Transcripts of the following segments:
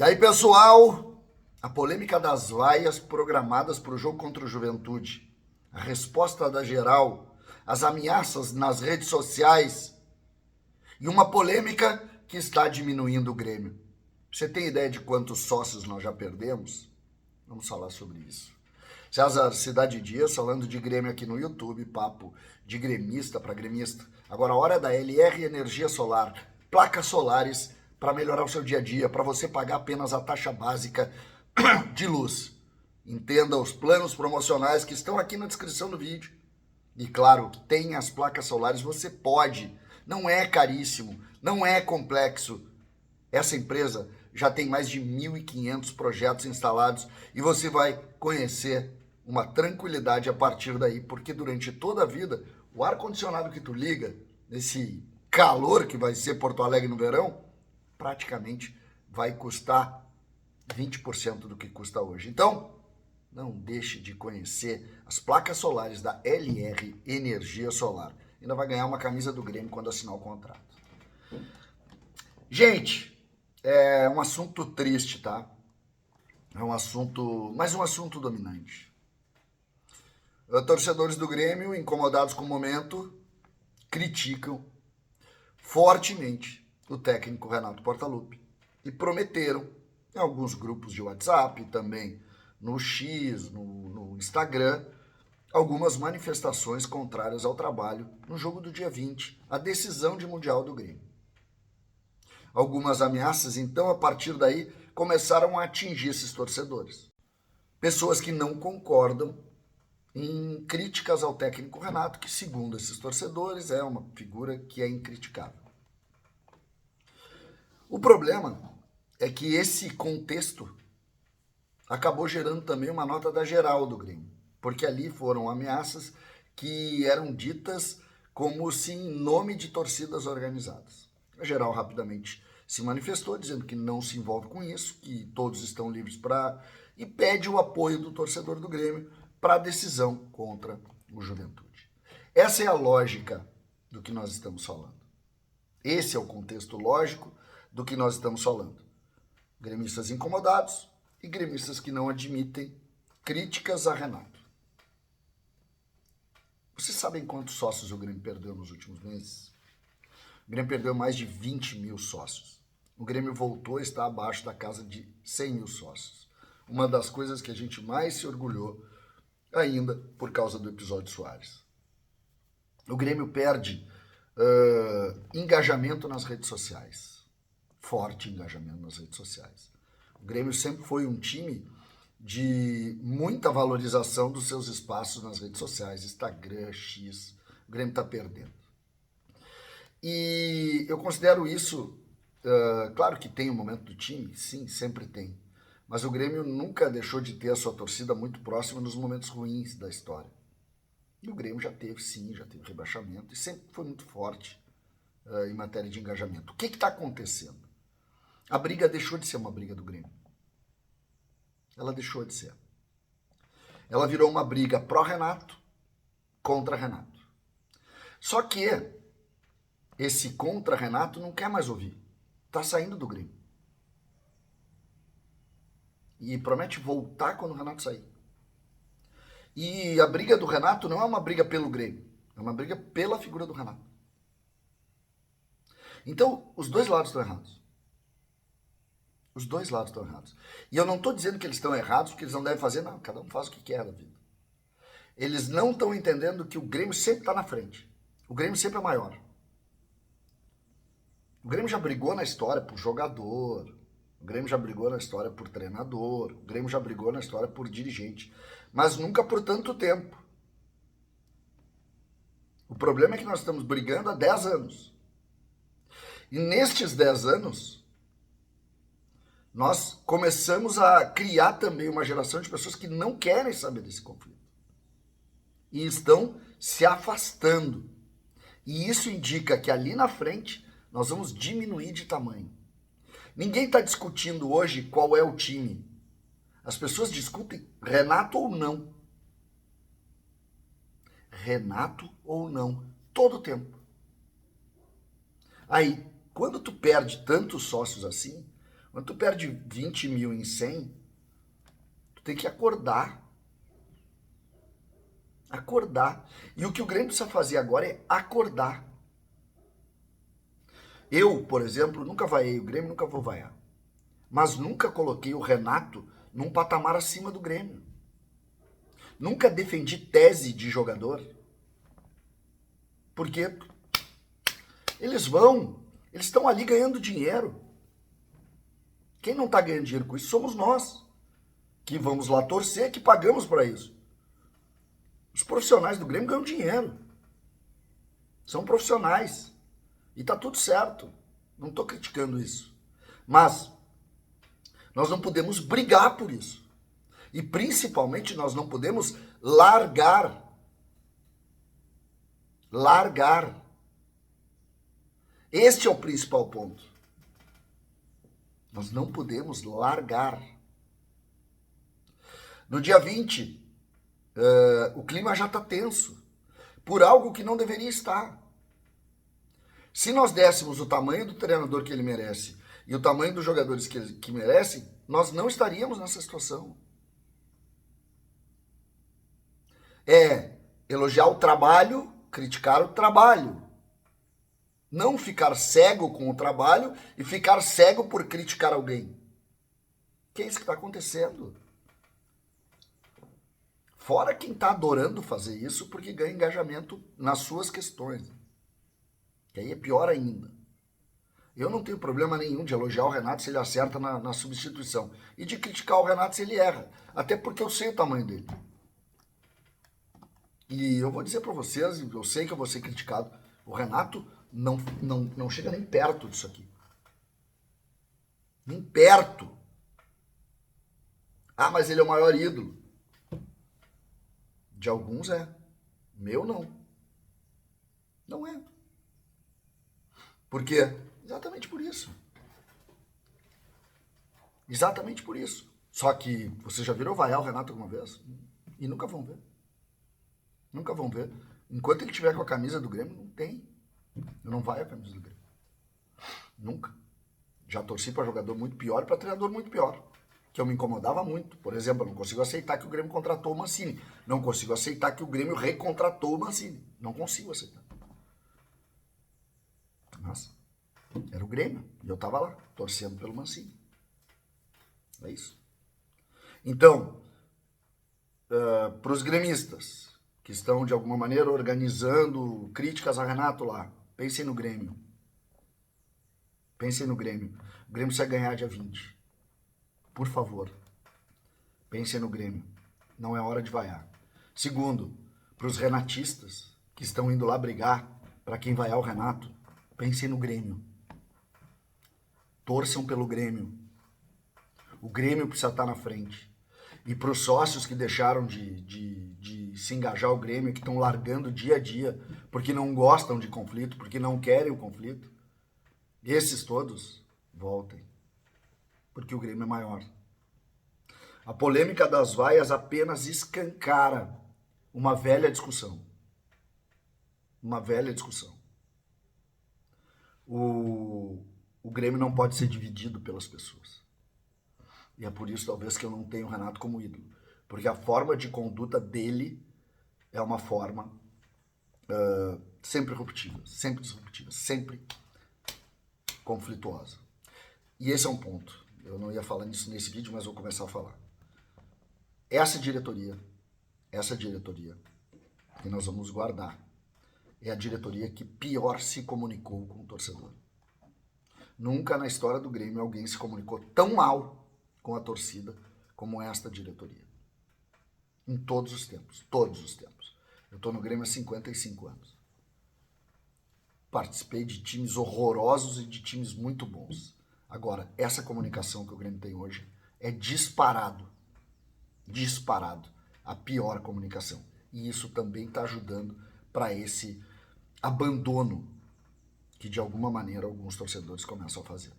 E aí, pessoal, a polêmica das vaias programadas para o jogo contra o Juventude, a resposta da geral, as ameaças nas redes sociais e uma polêmica que está diminuindo o Grêmio. Você tem ideia de quantos sócios nós já perdemos? Vamos falar sobre isso. César Cidade Dias falando de Grêmio aqui no YouTube, papo de gremista para gremista. Agora a hora da LR Energia Solar, placas solares para melhorar o seu dia a dia, para você pagar apenas a taxa básica de luz. Entenda os planos promocionais que estão aqui na descrição do vídeo. E claro, que tem as placas solares, você pode. Não é caríssimo, não é complexo. Essa empresa já tem mais de 1.500 projetos instalados e você vai conhecer uma tranquilidade a partir daí, porque durante toda a vida, o ar-condicionado que tu liga, nesse calor que vai ser Porto Alegre no verão, praticamente vai custar 20% do que custa hoje. Então, não deixe de conhecer as placas solares da LR Energia Solar. Ainda vai ganhar uma camisa do Grêmio quando assinar o contrato. Gente, é um assunto triste, tá? É um assunto, mais um assunto dominante. Torcedores do Grêmio, incomodados com o momento, criticam fortemente o técnico Renato Portaluppi e prometeram em alguns grupos de WhatsApp, também no X, no Instagram, algumas manifestações contrárias ao trabalho no jogo do dia 20, a decisão de Mundial do Grêmio. Algumas ameaças, então, a partir daí, começaram a atingir esses torcedores. Pessoas que não concordam em críticas ao técnico Renato, que, segundo esses torcedores, é uma figura que é incriticável. O problema é que esse contexto acabou gerando também uma nota da geral do Grêmio, porque ali foram ameaças que eram ditas como se em nome de torcidas organizadas. A geral rapidamente se manifestou, dizendo que não se envolve com isso, que todos estão livres para... e pede o apoio do torcedor do Grêmio para a decisão contra o Juventude. Essa é a lógica do que nós estamos falando. Esse é o contexto lógico do que nós estamos falando. Gremistas incomodados e gremistas que não admitem críticas a Renato. Vocês sabem quantos sócios o Grêmio perdeu nos últimos meses? O Grêmio perdeu mais de 20 mil sócios. O Grêmio voltou a estar abaixo da casa de 100 mil sócios. Uma das coisas que a gente mais se orgulhou ainda por causa do episódio Soares. O Grêmio perde engajamento nas redes sociais. Forte engajamento nas redes sociais. O Grêmio sempre foi um time de muita valorização dos seus espaços nas redes sociais, Instagram, X. O Grêmio está perdendo. E eu considero isso, claro que tem um momento do time, sim, sempre tem. Mas o Grêmio nunca deixou de ter a sua torcida muito próxima nos momentos ruins da história. E o Grêmio já teve, sim, já teve rebaixamento e sempre foi muito forte em matéria de engajamento. O que está acontecendo? A briga deixou de ser uma briga do Grêmio. Ela deixou de ser. Ela virou uma briga pró-Renato contra Renato. Só que esse contra Renato não quer mais ouvir. Está saindo do Grêmio. E promete voltar quando o Renato sair. E a briga do Renato não é uma briga pelo Grêmio. É uma briga pela figura do Renato. Então, os dois lados estão errados. Os dois lados estão errados. E eu não estou dizendo que eles estão errados, porque eles não devem fazer, não. Cada um faz o que quer da vida. Eles não estão entendendo que o Grêmio sempre está na frente. O Grêmio sempre é maior. O Grêmio já brigou na história por jogador. O Grêmio já brigou na história por treinador. O Grêmio já brigou na história por dirigente. Mas nunca por tanto tempo. O problema é que nós estamos brigando há 10 anos. E nestes 10 anos, nós começamos a criar também uma geração de pessoas que não querem saber desse conflito. E estão se afastando. E isso indica que ali na frente nós vamos diminuir de tamanho. Ninguém está discutindo hoje qual é o time. As pessoas discutem Renato ou não. Renato ou não. Todo o tempo. Aí, quando tu perde tantos sócios assim, Quando tu perde 20 mil em 100, tu tem que acordar. Acordar. E o que o Grêmio precisa fazer agora é acordar. Eu, por exemplo, nunca vaiei o Grêmio, nunca vou vaiar. Mas nunca coloquei o Renato num patamar acima do Grêmio. Nunca defendi tese de jogador. Porque eles estão ali ganhando dinheiro. Quem não está ganhando dinheiro com isso somos nós, que vamos lá torcer, que pagamos para isso. Os profissionais do Grêmio ganham dinheiro. São profissionais. E tá tudo certo. Não estou criticando isso. Mas nós não podemos brigar por isso. E principalmente nós não podemos largar. Largar. Este é o principal ponto. Nós não podemos largar. No dia 20, o clima já está tenso. Por algo que não deveria estar. Se nós dessemos o tamanho do treinador que ele merece e o tamanho dos jogadores que merecem, nós não estaríamos nessa situação. É elogiar o trabalho, criticar o trabalho. Não ficar cego com o trabalho e ficar cego por criticar alguém. Que é isso que está acontecendo. Fora quem está adorando fazer isso porque ganha engajamento nas suas questões. Que aí é pior ainda. Eu não tenho problema nenhum de elogiar o Renato se ele acerta na substituição. E de criticar o Renato se ele erra. Até porque eu sei o tamanho dele. E eu vou dizer para vocês, eu sei que eu vou ser criticado. O Renato não chega nem perto disso aqui. Nem perto. Ah, mas ele é o maior ídolo. De alguns é. Meu não. Não é. Por quê? Exatamente por isso. Exatamente por isso. Só que vocês já viram vaiar o Renato alguma vez? E nunca vão ver. Nunca vão ver. Enquanto ele tiver com a camisa do Grêmio, não tem. Eu não vaio a camisa do Grêmio. Nunca. Já torci para jogador muito pior e para treinador muito pior. Que eu me incomodava muito. Por exemplo, eu não consigo aceitar que o Grêmio contratou o Mancini. Não consigo aceitar que o Grêmio recontratou o Mancini. Não consigo aceitar. Mas era o Grêmio. E eu tava lá, torcendo pelo Mancini. É isso. Então, para os gremistas que estão, de alguma maneira, organizando críticas a Renato lá, pensem no Grêmio. Pensem no Grêmio. O Grêmio precisa ganhar dia 20. Por favor. Pensem no Grêmio. Não é hora de vaiar. Segundo, para os renatistas que estão indo lá brigar para quem vaiar o Renato, pensem no Grêmio. Torçam pelo Grêmio. O Grêmio precisa estar na frente. E para os sócios que deixaram de se engajar o Grêmio, que estão largando dia a dia, porque não gostam de conflito, porque não querem o conflito, esses todos, voltem. Porque o Grêmio é maior. A polêmica das vaias apenas escancara uma velha discussão. Uma velha discussão. O Grêmio não pode ser dividido pelas pessoas. E é por isso, talvez, que eu não tenho o Renato como ídolo. Porque a forma de conduta dele é uma forma sempre disruptiva, sempre conflituosa. E esse é um ponto. Eu não ia falar nisso nesse vídeo, mas vou começar a falar. Essa diretoria que nós vamos guardar, é a diretoria que pior se comunicou com o torcedor. Nunca na história do Grêmio alguém se comunicou tão mal com a torcida como esta diretoria. Em todos os tempos, todos os tempos. Eu estou no Grêmio há 55 anos. Participei de times horrorosos e de times muito bons. Agora, essa comunicação que o Grêmio tem hoje é disparado a pior comunicação. E isso também está ajudando para esse abandono que, de alguma maneira, alguns torcedores começam a fazer.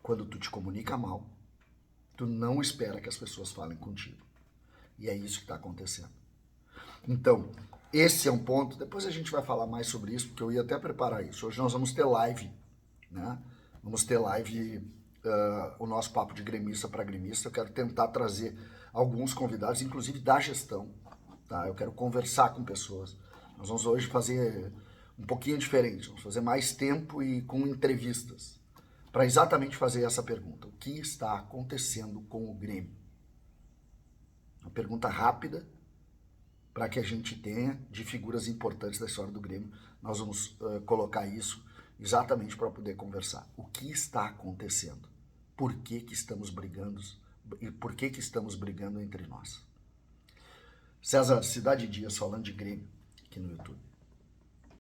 Quando tu te comunica mal, tu não espera que as pessoas falem contigo. E é isso que está acontecendo. Então, esse é um ponto. Depois a gente vai falar mais sobre isso, porque eu ia até preparar isso. Hoje nós vamos ter live, né? Vamos ter live o nosso papo de gremista para gremista. Eu quero tentar trazer alguns convidados, inclusive da gestão, tá? Eu quero conversar com pessoas. Nós vamos hoje fazer um pouquinho diferente, vamos fazer mais tempo e com entrevistas, para exatamente fazer essa pergunta: o que está acontecendo com o Grêmio? Uma pergunta rápida, para que a gente tenha de figuras importantes da história do Grêmio. Nós vamos colocar isso exatamente para poder conversar. O que está acontecendo? Por que que estamos brigando? E por que que estamos brigando entre nós? César, Cidade Dias falando de Grêmio aqui no YouTube.